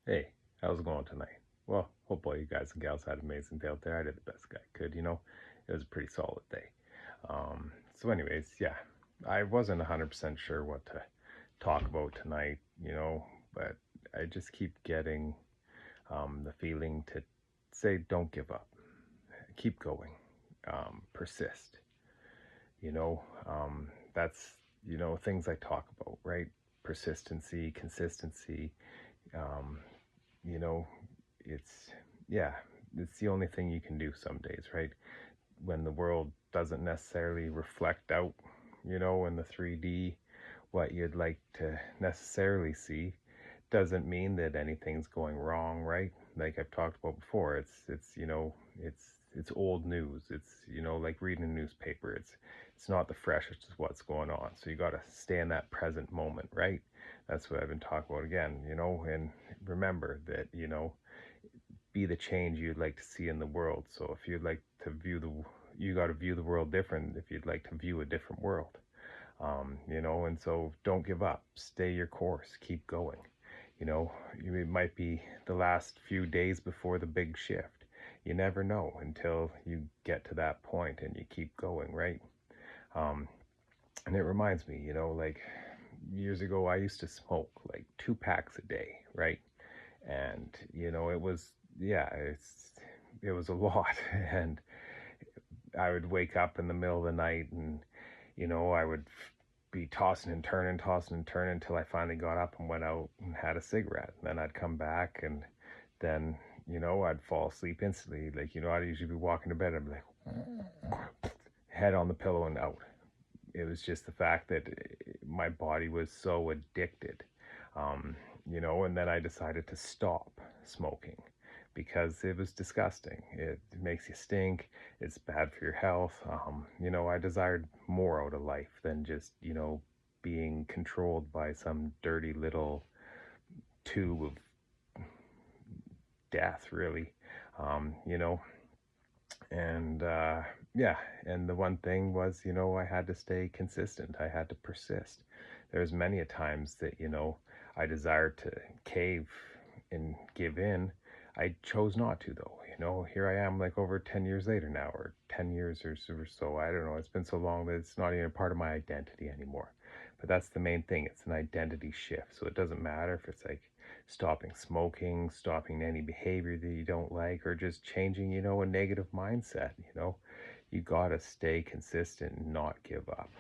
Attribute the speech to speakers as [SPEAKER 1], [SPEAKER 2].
[SPEAKER 1] Hey, how's it going tonight? Well, hope all you guys and gals had an amazing day out there. I did the best I could. It was a pretty solid day. So anyways, yeah, I wasn't 100% sure what to talk about tonight, but I just keep getting the feeling to say don't give up, keep going, persist. You know, that's things I talk about, right? Persistency, consistency, um, you know, it's yeah, it's the only thing you can do some days, right? When the world doesn't necessarily reflect out in the 3D what you'd like to necessarily see, doesn't mean that anything's going wrong, right? Like I've talked about before, it's old news. It's like reading a newspaper. It's not the freshest of what's going on. So you got to stay in that present moment, right? That's what I've been talking about again, and remember that be the change you'd like to see in the world. So if you'd like to you got to view the world different if you'd like to view a different world. And so don't give up, stay your course, keep going. You know, it might be the last few days before the big shift. You never know until you get to that point and you keep going, right? Um, and it reminds me, like years ago, I used to smoke like 2 packs a day, right? And it was a lot. And I would wake up in the middle of the night and I would be tossing and turning until I finally got up and went out and had a cigarette. And then I'd come back and then I'd fall asleep instantly. Like I'd usually be walking to bed. I'd be like, head on the pillow and out. It was just the fact that my body was so addicted. And then I decided to stop smoking because it was disgusting. It makes you stink. It's bad for your health. I desired more out of life than just being controlled by some dirty little tube of death, really. Um, you know, and yeah, and the one thing was I had to stay consistent. I had to persist. There's many a times that I desired to cave and give in. I chose not to, though. Here I am, like over 10 years later now, or 10 years or so. I don't know. It's been so long that it's not even a part of my identity anymore. But that's the main thing. It's an identity shift. So it doesn't matter if it's like stopping smoking, stopping any behavior that you don't like, or just changing a negative mindset. You gotta stay consistent and not give up.